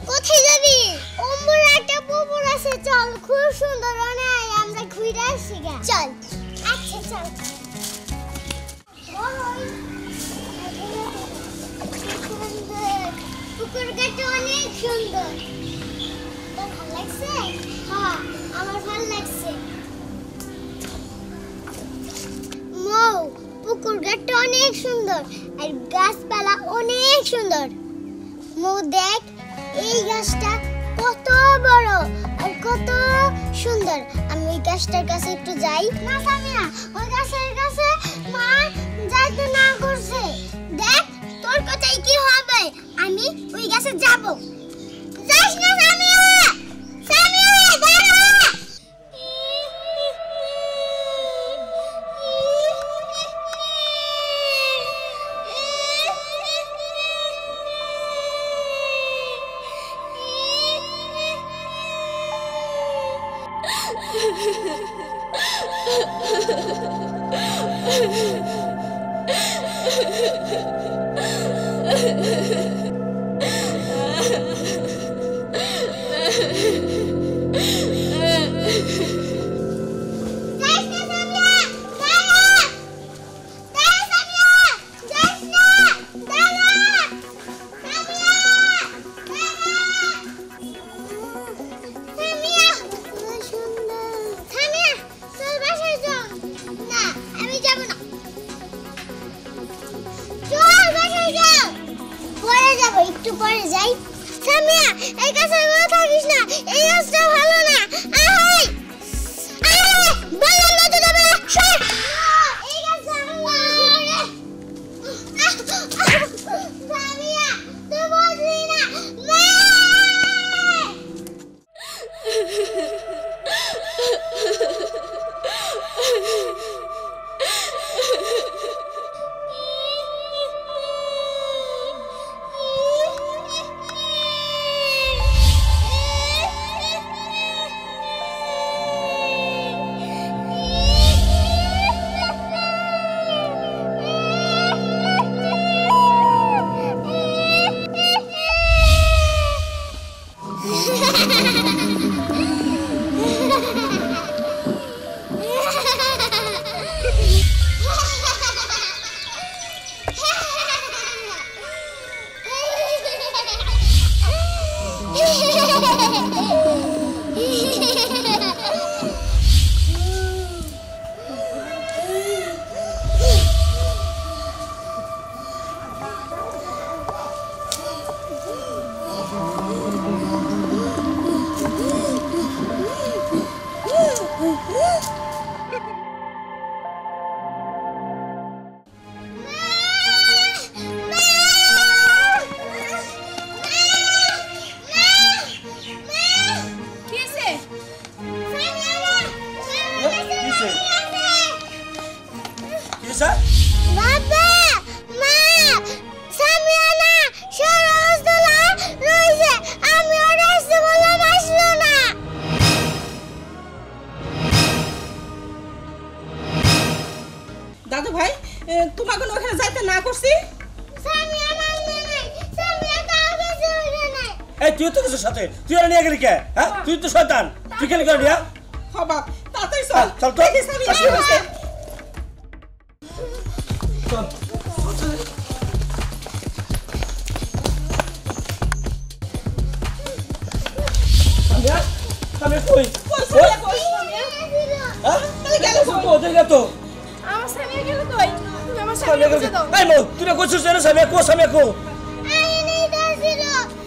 কোথায় যাবি? ওমর একটা পুকুর আছে, চল, খুব সুন্দর, অনেক আমরা ঘুরে আসি। চল। আচ্ছা চল। পুকুর ঘাটটা অনেক সুন্দর। তোর ভালো লাগছে? হ্যাঁ, আমার ভালো লাগছে। মৌ, পুকুর ঘাটটা অনেক সুন্দর আর গাছপালা অনেক সুন্দর। মৌ দেখ, এই গাছটা কত বড় আর কত সুন্দর। আমি ওই গাছটার কাছে একটু যাই। না সামিয়া, ওই গাছের কাছে মা যাইতে না করছে। দেখ তোর কথাই কি হবে, আমি ওই গাছে যাব। যাস না সামিয়া, সামিয়া দাঁড়া। একটু পরে যাই। সামিয়া, এই গাছের গোড়া থাকিস না, এই গাছটা ভালো না। আয় আয়, বললাম না তো যাবে না, সর। এই গাছ ভালো। সামিয়া, তুই বুঝলি না। দাদু ভাই, তোমাকে ওখানে যাইতে না করছি। এই তুই তো কিছু সাথে তুই আর নিয়ে গেলি কে? হ্যাঁ, তুই তো শয়তান, তুই কেন করে নিয়া? হ্যাঁ বাপ, তাড়াতাড়ি চল। চল তো। দেখি সামিয়া কি হইছে। চল। সামিয়া, সামিয়া কই? কই সামিয়া কই? হ্যাঁ? তাহলে গেল কই? তো ওদের গেল তো। আমার সামিয়া গেল কই? তুমি আমার সামিয়া খুঁজে দাও। এই মো, তুই না কইছিস না সামিয়া কো, সামিয়া কো?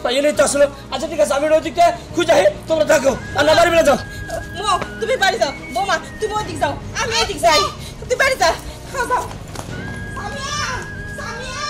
পাইয়ে নেই তো আসলে। আচ্ছা ঠিক আছে, আমি ওই দিকটা খুঁজে আহি, তোমরা থাকো আর না বাড়ি বেড়ে যাও। মো, তুমি বাড়ি যাও। বৌমা, তুমি ওই দিক যাও, আমি এই দিক যাই। তুই বাড়ি যা। হ্যাঁ যাও। সামিয়া, সামিয়া।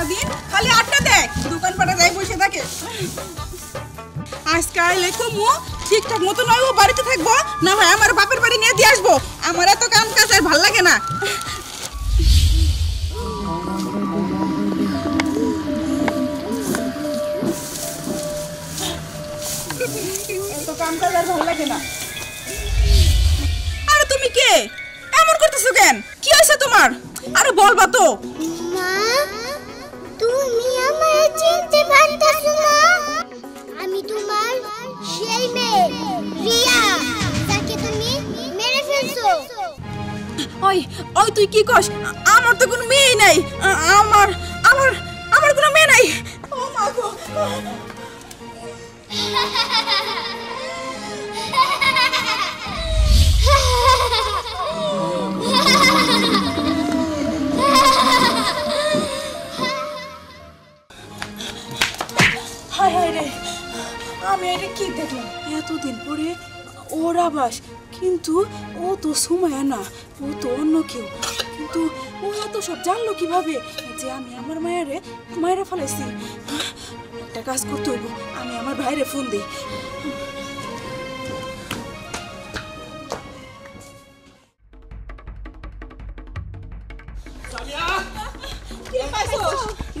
সারাদিন খালি আড্ডা দেয়, দোকান পাটা যাই বসে থাকে। আজকে আইলে কমু ঠিকঠাক মতো নয়, ও বাড়িতে থাকবো, না হয় আমার বাপের বাড়ি নিয়ে দিয়ে আসবো। আমার এত কাম কাজ আর ভাল লাগে না। এত কাম কাজ আর ভাল লাগে না। আরে তুমি কে এমন করতেছো কেন? কি হয়েছে তোমার? আরে বলবা তো। মা, তুমি আমায় চিনতে পারতেছো না? আমি তোমার সেই মেয়ে রিয়া, যাকে তুমি মেরে ফেলছো। ওই ওই তুই কি কস? আমার তো কোনো মেয়ে নাই। আমার আমার আমার কোনো মেয়ে নাই। ও মা গো। হায় হায় রে, আমি এটা কি দেখলাম? এতদিন পরে ওর আবাস, কিন্তু ও তো সুমায়া না, ও তো অন্য কেউ। কিন্তু ও এত সব জানলো কিভাবে যে আমি আমার মায়েরে ফেলাইছি? একটা কাজ করতে হইব, আমি আমার ভাইরে ফোন দিই।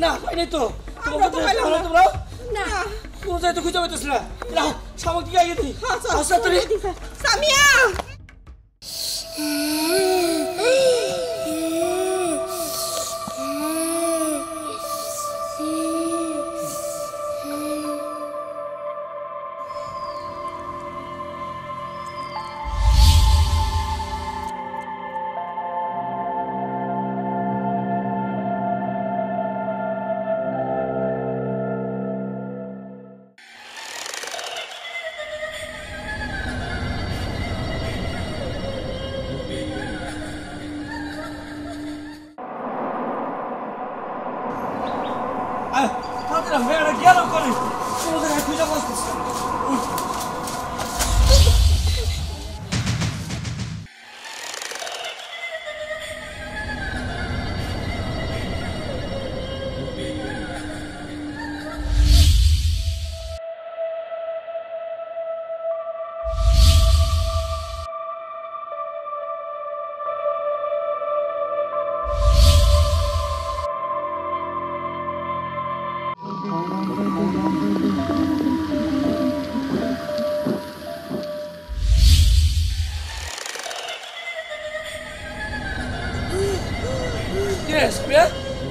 না পাইনি তো। আমরা তো পাইলাম না। তোমরা না কোন জায়গায় তো খুঁজে পাইতেছ না। নাও সামগ্রী আগে দিই। আচ্ছা তুমি সামিয়া। মেয়েরা গেল করে কোন জায়গায় খুঁজে পাচ্ছিস না।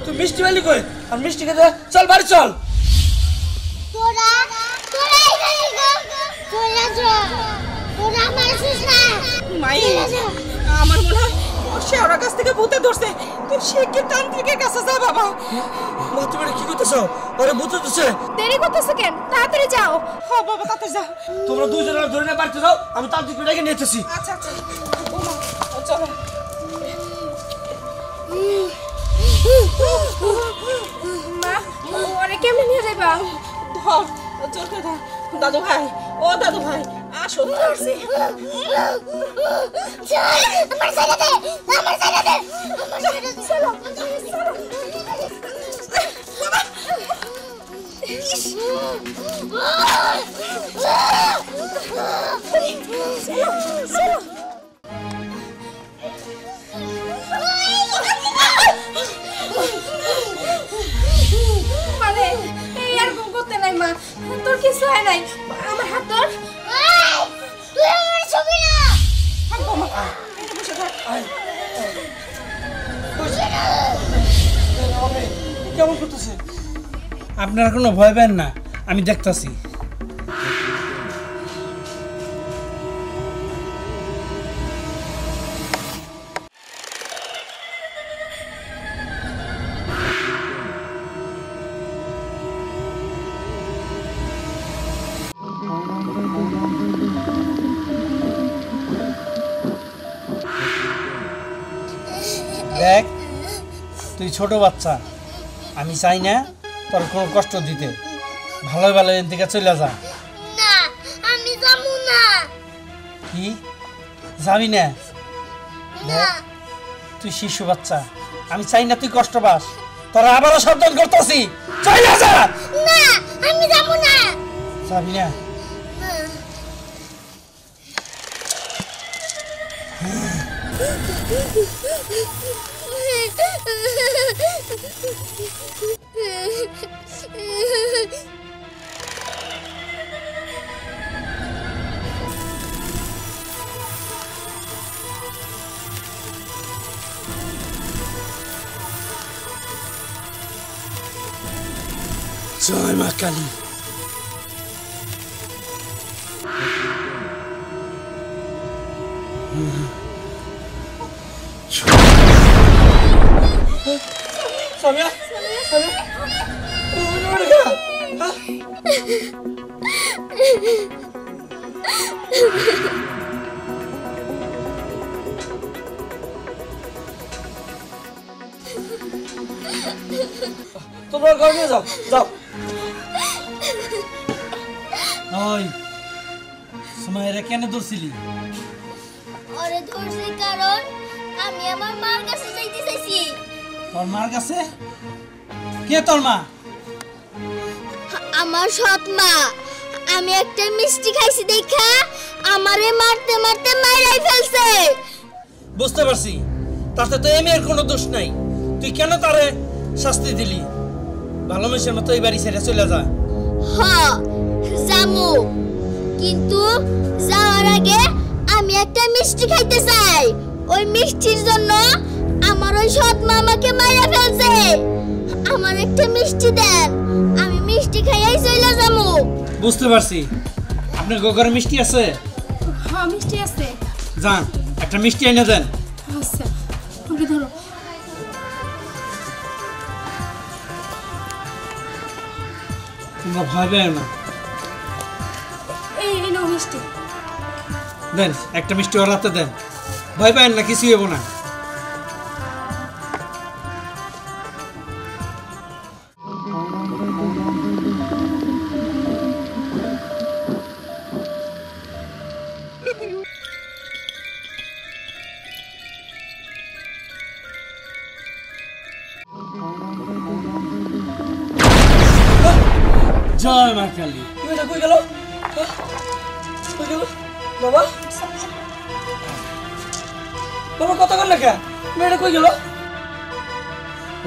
তুই মিষ্টি বালি কই? আর মিষ্টি খেতে চল বাড়ি চল। তোরা তোরা এখানে চলে যা, তোরা আমার সুসনা মাই, আমার মনে হয় শেওড়ার কাছ থেকে ভূতে ধরছে। তুই শেখের তান্ত্রিকের কাছে যা বাবা। মা তুমি কি করতেছো? আরে ভূত ধরছে। দেরি করতেছো কেন? তাড়াতাড়ি যাও। হ্যাঁ বাবা তাড়াতাড়ি যাও। তোমরা দুইজন ধরে না বাড়িতে যাও, আমি তান্ত্রিক ডেকে নিয়ে এসেছি। আচ্ছা আচ্ছা ওমা চলো। মা ওরে কেমনে নিয়ে যাইবা? ধর চলতে ধর। দাদু ভাই, ও দাদু ভাই আসো ধরছি। আমার সাইডে দে, আমার সাইডে দে, আমার সাইডে দে। চলো চলো। মানে এই এরকম করতে নাই মা, তোর কিছু হয় নাই, আমার হাত ধর। তুই আমার ছবি না। থাকবো মা, এখানে বসে থাক। কেমন করতেছে? আপনারা কোনো ভয় পেন না, আমি দেখতাছি। দেখ, তুই ছোট বাচ্চা, আমি চাই না তোর কোনো কষ্ট দিতে। ভালো ভালো এখান থেকে চলে যা। না আমি যাবো না। কি যাবি না? না তুই শিশু বাচ্চা, আমি চাই না তুই কষ্ট পাস। তোরা আবারও সাবধান করতেছি চলে যা না আমি যাব না যাবি না জয় মা কালী সামিয়া সামিয়া তোমরা ঘরে নিয়ে যাও যাও ওই সুমাইরা কেন ধরছিলি ওরে ধরছি কারণ আমি আমার মার কাছে যাইতে চাইছি তোর মার কাছে কে তোর মা আমার সৎ মা আমি একটা মিষ্টি খাইছি দেখা আমারে মারতে মারতে মাইরাই ফেলছে বুঝতে পারছি তাতে তো এই মেয়ের কোনো দোষ নাই তুই কেন তারে শাস্তি দিলি ভালো মেয়ের মতো এই বাড়ি ছেড়ে চলে যা হ জামু কিন্তু যাওয়ার আগে আমি একটা মিষ্টি খাইতে চাই ওই মিষ্টির জন্য আমার ওই সৎ মা আমাকে মাইরা ফেলছে আমার একটা মিষ্টি দেন আমি মিষ্টি খাইয়াই চলে যামু বুঝতে পারছি আপনার ঘরে মিষ্টি আছে হ্যাঁ মিষ্টি আছে যান একটা মিষ্টি এনে দেন আচ্ছা ওকে ধরো তোমরা ভয় পেও না এই নাও মিষ্টি দেন একটা মিষ্টি ওর হাতে দেন ভয় পাবেন না কিছুই হবো না জয় মা কালী এটা কই গেল কই গেল বাবা বাবা কত কর লেখা মেয়েটা কই গেল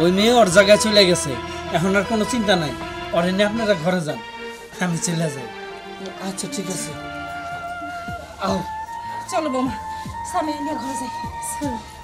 ওই মেয়ে ওর জায়গায় চলে গেছে এখন আর কোনো চিন্তা নাই ওর এনে আপনারা ঘরে যান আমি চলে যাই আচ্ছা ঠিক আছে আও চলো বৌমা স্বামী নিয়ে ঘরে যাই চলো